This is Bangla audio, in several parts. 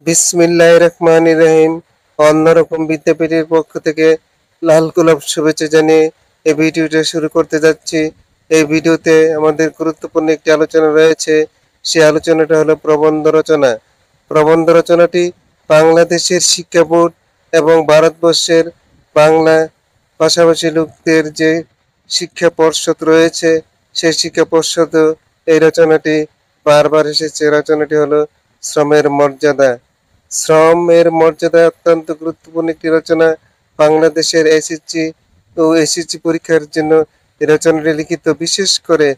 বিসমিল্লাহির রহমানির রহিম। অন্যরকম বিদ্যাপীঠের পক্ষ থেকে লাল গোলাপ শুভেচ্ছা জানিয়ে এই ভিডিওটা শুরু করতে যাচ্ছি। এই ভিডিওতে আমাদের গুরুত্বপূর্ণ একটি আলোচনা রয়েছে। সেই আলোচনাটা হলো প্রবন্ধ রচনা। প্রবন্ধ রচনাটি বাংলাদেশের শিক্ষা বোর্ড এবং ভারতবর্ষের বাংলা ভাষাভাষী লোকদের যে শিক্ষা পর্ষদ রয়েছে, সেই শিক্ষা পর্ষদ এই রচনাটি বারবার এসেছে। রচনাটি হলো শ্রমের মর্যাদা। শ্রমের মর্যাদা অত্যন্ত গুরুত্বপূর্ণ একটি রচনা। বাংলাদেশের এসএসসি ও এসএসসি পরীক্ষার জন্য এই রচনাটি লিখিত। বিশেষ করে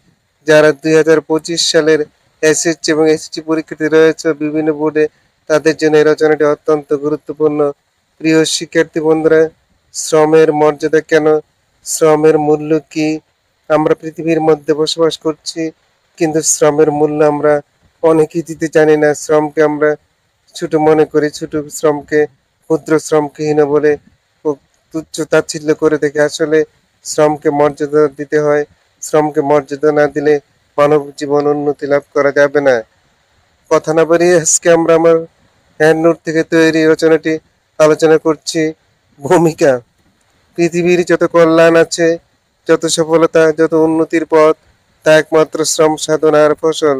যারা 2025 সালের এসএসসি এবং এসএসসি পরীক্ষার্থী রয়েছে বিভিন্ন বোর্ডে, তাদের জন্য এই রচনাটি অত্যন্ত গুরুত্বপূর্ণ। প্রিয় শিক্ষার্থী বন্ধুরা, শ্রমের মর্যাদা কেন, শ্রমের মূল্য কি? আমরা পৃথিবীর মধ্যে বসবাস করছি, কিন্তু শ্রমের মূল্য আমরা অনেকেই দিতে জানি না। শ্রমকে আমরা ছোট মনে করি, ছোট শ্রমকে, ক্ষুদ্র শ্রমকে হীন বলে ও তুচ্ছ তাচ্ছিল্য করে দেখে। আসলে শ্রমকে মর্যাদা দিতে হয়। শ্রমকে মর্যাদা না দিলে মানব জীবন উন্নতি লাভ করা যাবে না। কথা না বাড়িয়ে আজকে আমরা আমার হ্যান্ডনোট থেকে তৈরি রচনাটি আলোচনা করছি। ভূমিকা। পৃথিবীর যত কল্যাণ আছে, যত সফলতা, যত উন্নতির পথ, তা একমাত্র শ্রম সাধনার ফসল।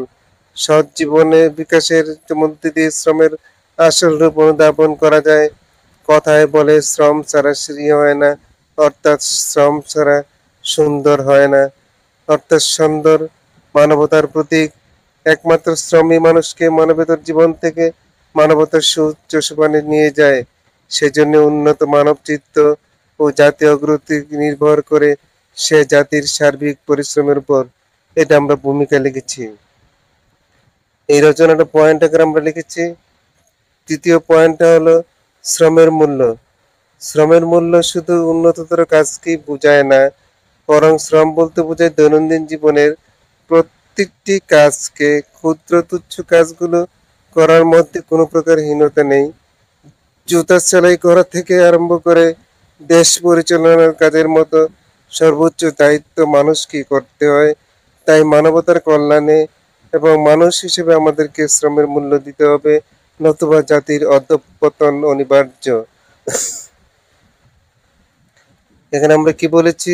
সৎ জীবনে বিকাশের মধ্যে দিয়ে শ্রমের আসল রূপ অনুধাবন করা যায়। কথায় বলে শ্রম ছাড়া শ্রী হয় না, অর্থাৎ শ্রম ছাড়া সুন্দর হয় না, অর্থাৎ সুন্দর মানবতার প্রতীক। একমাত্র শ্রমই মানুষকে মানবেতর জীবন থেকে মানবতার সুউচ্চ সোপানে নিয়ে যায়। সেজন্য উন্নত মানব চিত্ত ও জাতীয় অগ্রগতি নির্ভর করে সে জাতির সার্বিক পরিশ্রমের উপর। এটা আমরা ভূমিকা লিখেছি। এই রচনাটা পয়েন্ট আকারে আমরা লিখেছি। তৃতীয় পয়েন্টটা হলো শ্রমের মূল্য। শ্রমের মূল্য শুধু উন্নততর কাজকেই বোঝায় না, বরং শ্রম বলতে বোঝায় দৈনন্দিন জীবনের প্রত্যেকটি কাজকে। ক্ষুদ্র তুচ্ছ কাজগুলো করার মধ্যে কোনো প্রকার হীনতা নেই। জুতা সেলাই করা থেকে আরম্ভ করে দেশ পরিচালনার কাজের মতো সর্বোচ্চ দায়িত্ব মানুষকে করতে হয়। তাই মানবতার কল্যাণে এবং মানুষ হিসেবে আমাদেরকে শ্রমের মূল্য দিতে হবে, নতুবা জাতির অধঃপতন অনিবার্য। এখানে আমরা কি বলেছি?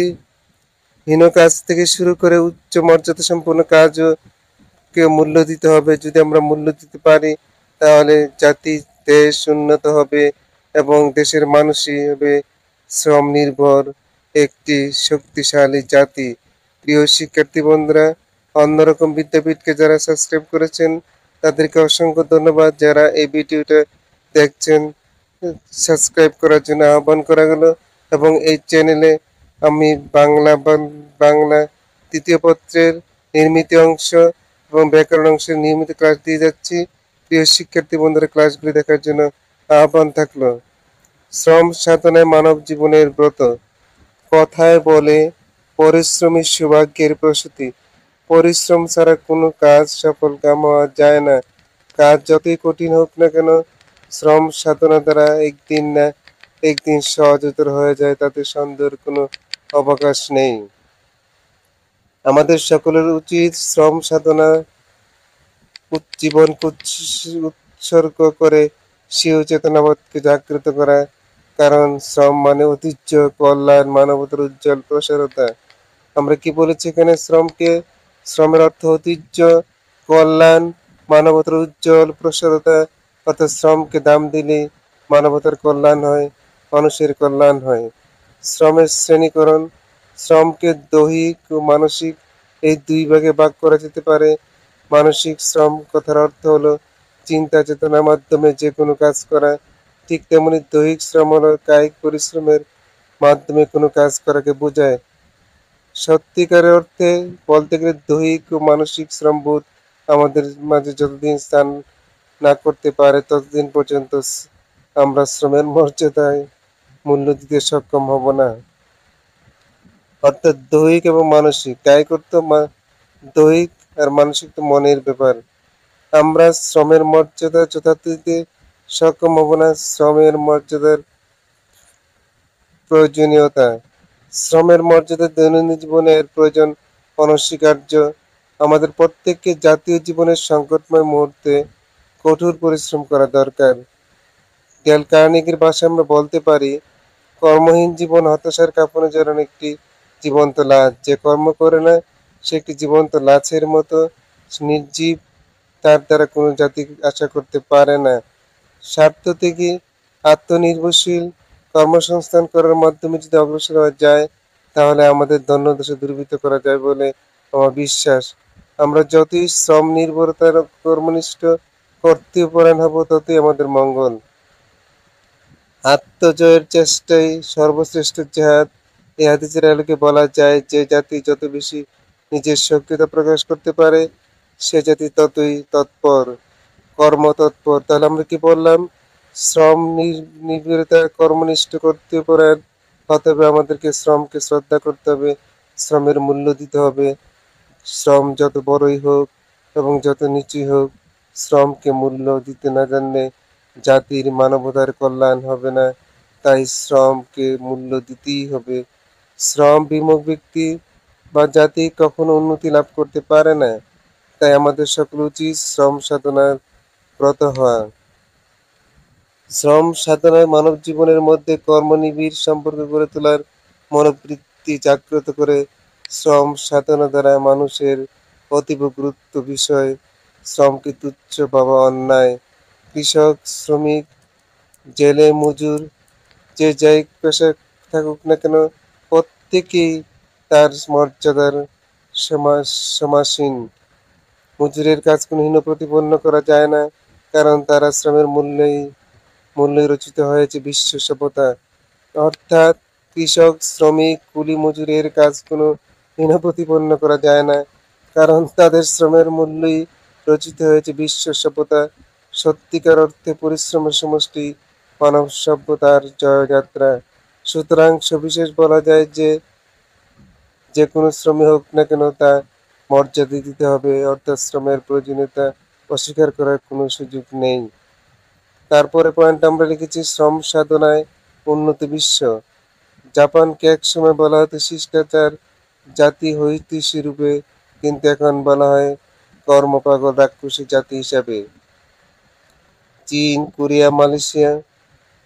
হীন কাজ থেকে শুরু করে উচ্চ মর্যাদা সম্পন্ন কাজও কে মূল্য দিতে হবে। যদি আমরা মূল্য দিতে পারি, তাহলে জাতি, দেশ উন্নত হবে এবং দেশের মানুষই হবে শ্রম নির্ভর একটি শক্তিশালী জাতি। প্রিয় শিক্ষার্থী বন্ধুরা, অন্যরকম বিদ্যাপীঠকে যারা সাবস্ক্রাইব করেছেন, তাদেরকে অসংখ্য ধন্যবাদ। যারা এই ভিডিওটা দেখছেন, সাবস্ক্রাইব করার জন্য আহ্বান করা গেল। এবং এই চ্যানেলে আমি বাংলা তৃতীয় পত্রের নির্মিত অংশ এবং ব্যাকরণ অংশের নিয়মিত ক্লাস দিয়ে যাচ্ছি। প্রিয় শিক্ষার্থী বন্ধুরা, ক্লাসগুলি দেখার জন্য আহ্বান থাকলো। শ্রম সাধনায় মানব জীবনের ব্রত। কথায় বলে পরিশ্রমী সৌভাগ্যের প্রসূতি। পরিশ্রম ছাড়া কোনো কাজ সফল কাম হওয়া যায় না। কাজ যতই কঠিন হোক না কেন, শ্রম সাধনা দ্বারা একদিন না একদিন সহজতর হয়ে যায়, তাতে সন্দেহের কোনো অবকাশ নেই। আমাদের সকলের উচিত শ্রম সাধনা জীবনকে উৎসর্গ করে স্বীয় চেতনাবোধকে জাগ্রত করা। কারণ শ্রম মানে ঐতিহ্য, কল্যাণ, মানবতার উজ্জ্বল প্রসারতা। আমরা কি বলেছি এখানে? শ্রমের অর্থ ঐতিহ্য, কল্যাণ, মানবতার উজ্জ্বল প্রসারতা। অর্থাৎ শ্রমকে দাম দিলে মানবতার কল্যাণ হয়, মানুষের কল্যাণ হয়। শ্রমের শ্রেণীকরণ। শ্রমকে দৈহিক ও মানসিক এই দুই ভাগে ভাগ করা যেতে পারে। মানসিক শ্রম কথার অর্থ হলো চিন্তা চেতনার মাধ্যমে যে কোনো কাজ করা। ঠিক তেমনি দৈহিক শ্রম হলো কায়িক পরিশ্রমের মাধ্যমে কোনো কাজ করাকে বোঝায়। সত্যিকারের অর্থে বলতে গেলে দৈহিক ও মানসিক শ্রমবোধ আমাদের মাঝে যতদিন স্থান না করতে পারে, ততদিন পর্যন্ত আমরা শ্রমের মর্যাদায় মূল্য দিতে সক্ষম হব না। অর্থাৎ দৈহিক এবং মানসিক, কায়িক অর্থ দৈহিক আর মানসিক তো মনের ব্যাপার। আমরা শ্রমের মর্যাদা যথার্থ দিতে সক্ষম হব না। শ্রমের মর্যাদার প্রয়োজনীয়তা। শ্রমের মর্যাদা দৈনন্দিন জীবনের প্রয়োজন অনস্বীকার্য। আমাদের প্রত্যেককে জাতীয় জীবনের সংকটময় মুহূর্তে কঠোর পরিশ্রম করা দরকার। ডেল কার্নেগির ভাষায় আমরা বলতে পারি, কর্মহীন জীবন হতাশার কাঁপনে জড়ানো একটি জীবন্ত লাশ। যে কর্ম করে না সে একটি জীবন্ত লাশের মতো নির্জীব, তার দ্বারা কোনো জাতি আশা করতে পারে না। স্বার্থ থেকে আত্মনির্ভরশীল কর্মসংস্থান করার মাধ্যমে যদি অগ্রসর হওয়া যায়, তাহলে আমাদের দণ্ড দূরীভূত করা যায় বলে আমার বিশ্বাস। আমরা যতই শ্রম নির্ভরতার কর্মনিষ্ঠ কর্তৃপরায়ণ হব, ততই আমাদের মঙ্গল। আত্মজয়ের চেষ্টাই সর্বশ্রেষ্ঠ জেহাদ। এই হাদিসের আলোকে বলা যায়, যে জাতি যত বেশি নিজের সক্রিয়তা প্রকাশ করতে পারে, সে জাতি ততই তৎপর, কর্মতৎপর। তাহলে আমরা কি বললাম? শ্রম নির্ভরতা কর্মনিষ্ঠ কর্তৃপরায়ণ হতে হবে, আমাদেরকে শ্রমকে শ্রদ্ধা করতে হবে, শ্রমের মূল্য দিতে হবে। শ্রম যত বড়ই হোক এবং যত নিচুই হোক, শ্রমকে মূল্য দিতে না জানলে জাতির মানবতার কল্যাণ হবে না। তাই শ্রমকে মূল্য দিতেই হবে। শ্রম বিমুখ ব্যক্তি বা জাতি কখনো উন্নতি লাভ করতে পারে না। তাই আমাদের সকল উচিত শ্রম সাধনার ব্রত হওয়া। শ্রম সাধনায় মানব জীবনের মধ্যে কর্মনিবিড় সম্পর্ক গড়ে তোলার মনোবৃত্তি জাগ্রত করে। শ্রম সাধনা দ্বারা মানুষের অতীব গুরুত্ব বিষয়। শ্রমকে তুচ্ছ ভাবা অন্যায়। কৃষক, শ্রমিক, জেলে মজুর, যে যাই পেশায় থাকুক না কেন, প্রত্যেকেই তার মর্যাদার সমাসীন। মজুরের কাজ কোনো হীন প্রতিপন্ন করা যায় না, কারণ তারা শ্রমের মূল্যে রচিত হয়েছে বিশ্ব সভ্যতা। অর্থাৎ কৃষক, শ্রমিক, কুলি, মজুরের কাজ কোনো হীন প্রতিপন্ন করা যায় না, কারণ তাদের শ্রমের মূল্যই রচিত হয়েছে বিশ্ব সভ্যতা। সত্যিকার অর্থে পরিশ্রমের সমষ্টি মানব সভ্যতার জয়যাত্রা। সুতরাং সবিশেষ বলা যায় যে, যে কোনো শ্রমই হোক না কেন, তা মর্যাদা দিতে হবে, অর্থাৎ শ্রমের প্রয়োজনীয়তা অস্বীকার করার কোনো সুযোগ নেই। তারপরে পয়েন্ট আমরা লিখেছি, শ্রম সাধনায় উন্নত বিশ্ব। জাপানকে একসময় বলা হতো শিষ্টাচার জাতি হৈতিশী রূপে, কিন্তু এখন বলা হয় কর্মপাগল রাক্ষসী জাতি হিসাবে। চীন, কোরিয়া, মালয়েশিয়া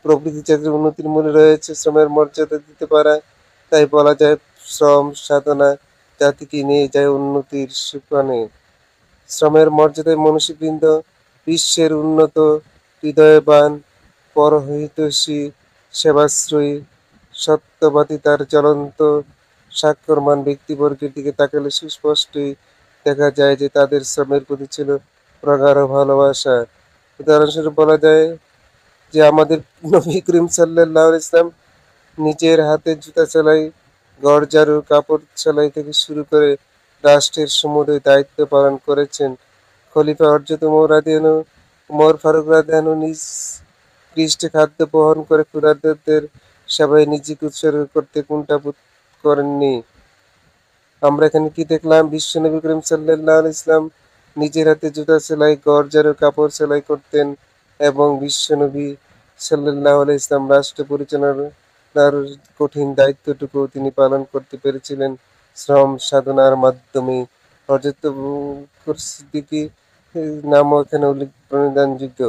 প্রভৃতি জাতির উন্নতির মূলে রয়েছে শ্রমের মর্যাদা দিতে পারা। তাই বলা যায়, শ্রম সাধনা জাতিকে নিয়ে যায় উন্নতির সোপানে। শ্রমের মর্যাদায় মনীষীবৃন্দ বিশ্বের উন্নত, হৃদয়বান, পরহিতৈষী, সেবাশ্রয়ী, সত্যবাদী তার জ্বলন্ত স্বাক্ষরমান ব্যক্তিবর্গের দিকে তাকালে সুস্পষ্টই দেখা যায় যে তাদের শ্রমের প্রতি ছিল প্রগাঢ় ভালোবাসা। উদাহরণস্বরূপ বলা যায় যে, আমাদের নবী করিম সাল্লাল্লাহু আলাইহি ওয়াসাল্লাম নিজের হাতে জুতা সেলাই, ঘরঝাড়ু, কাপড় সেলাই থেকে শুরু করে রাষ্ট্রের সমুদয় দায়িত্ব পালন করেছেন। খলিফা হযরত উমর ফারুক রাদিয়াল্লাহু আনহু নিজ পৃষ্ঠে খাদ্য বহন করে ক্ষুধার্তদের সেবায় নিজেকে উৎসর্গ করতে কুণ্ঠাবোধ করেননি। আমরা এখানে কি দেখলাম? বিশ্বনবী করিম সাল্লাল্লাহু আলাইহি ওয়াসাল্লাম নিজের হাতে জুতা সেলাই, ঘরঝাড়ু, কাপড় সেলাই করতেন এবং বিশ্বনবী সাল্লাল্লাহু আলাইহি ওয়াসাল্লাম রাষ্ট্র পরিচালনার কঠিন দায়িত্বটুকু তিনি পালন করতে পেরেছিলেন শ্রম সাধনার মাধ্যমে। হযরত বকর সিদ্দিকী নামও এখানে উল্লেখ প্রণিধানযোগ্য।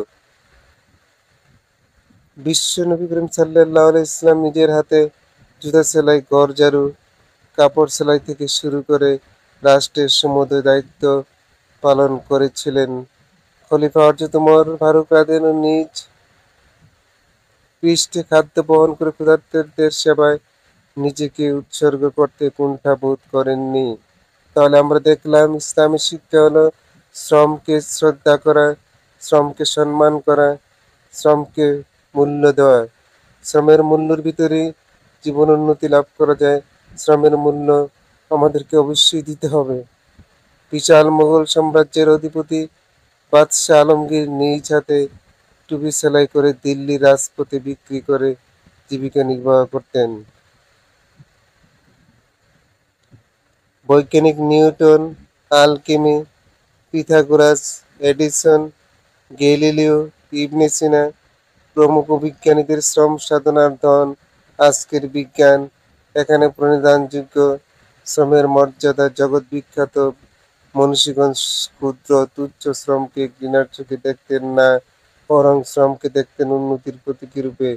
বিশ্বনবী করিম সাল্লাল্লাহু আলাইহি ওয়াসাল্লাম নিজের হাতে জুতা সেলাই, ঘরঝাড়ু, কাপড় সেলাই থেকে শুরু করে রাষ্ট্রের সমুদয় দায়িত্ব পালন করেছিলেন। খলিফা হযরত উমর ফারুক রাদিয়াল্লাহু আনহু নিজ পৃষ্ঠে খাদ্য বহন করে ক্ষুধার্তদের সেবায় নিজেকে উৎসর্গ করতে কুণ্ঠাবোধ করেননি। তাহলে আমরা দেখলাম, ইসলামী শিক্ষা হলো শ্রমকে শ্রদ্ধা করা, শ্রমকে সম্মান করা, শ্রমকে মূল্য দেওয়া। শ্রমের মূল্যের ভিতরেই জীবন উন্নতি লাভ করা যায়। শ্রমের মূল্য আমাদেরকে অবশ্যই দিতে হবে। বিশাল মুঘল সাম্রাজ্যের অধিপতি বাদশাহ আলমগীর নিজ হাতে টুপি সেলাই করে দিল্লির রাজপথে বিক্রি করে জীবিকা নির্বাহ করতেন। বৈজ্ঞানিক Newton, alchemy, Pythagoras, Edison, Galileo, Ibn Sina প্রমুখ বিজ্ঞানীদের শ্রম সাধনার ধন আজকের বিজ্ঞান। এখানে প্রণিধানযোগ্য শ্রমের মর্যাদা জগৎ বিখ্যাত মনীষীগণ ক্ষুদ্র তুচ্ছ শ্রমকে ঘৃণার চোখে দেখতেন না, বরং শ্রমকে দেখতেন উন্নতির প্রতীকী রূপে।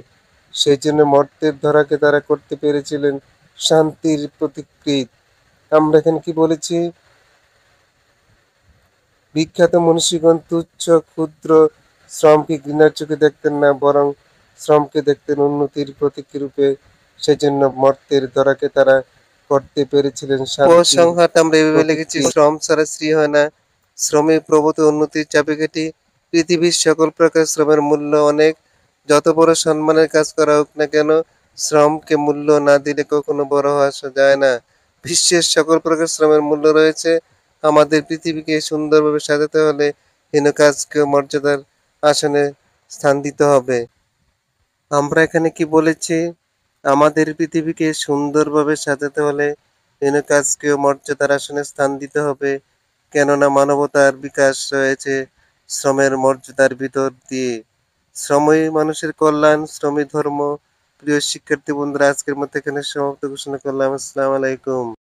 সেই জন্য মর্ত্যের ধরাকে তারা করতে পেরেছিলেন শান্তির প্রতীকৃত। আমরা এখানে কি বলেছি? বিখ্যাত মনীষীগণ তুচ্ছ ক্ষুদ্র শ্রমকে ঘৃণার চোখে দেখতেন না, বরং শ্রমকে দেখতেন উন্নতির প্রতীকী রূপে। সেজন্য মর্ত্যের ধরাকে তারা করতে পেরেছিলেন শান্তির সংহাত আমরা এভাবে লিখেছি, শ্রম ছাড়া শ্রী হয় না, শ্রমে প্রভূত উন্নতির চাবিকাঠি। পৃথিবীর সকল প্রকার শ্রমের মূল্য অনেক। যত বড় সম্মানের কাজ করা হোক না কেন, শ্রমকে মূল্য না দিলে কখনো বড় হওয়া যায় না। বিশ্বের সকল প্রকার শ্রমের মূল্য রয়েছে। আমাদের পৃথিবীকে সুন্দরভাবে সাজাতে হলে হীন কাজকেও মর্যাদার আসনে স্থান দিতে হবে। আমরা এখানে কি বলেছি? আমাদের পৃথিবীকে সুন্দরভাবে সাজাতে হলে হীন কাজকেও মর্যাদার আসনে স্থান দিতে হবে, কেননা মানবতার বিকাশ রয়েছে শ্রমের মর্যাদার ভিতর দিয়ে। শ্রমই মানুষের কল্যাণ, শ্রমই ধর্ম। প্রিয় শিক্ষার্থী বন্ধুরা, আজকের মতো এখানে সমাপ্ত ঘোষণা করলাম। আসসালামু আলাইকুম।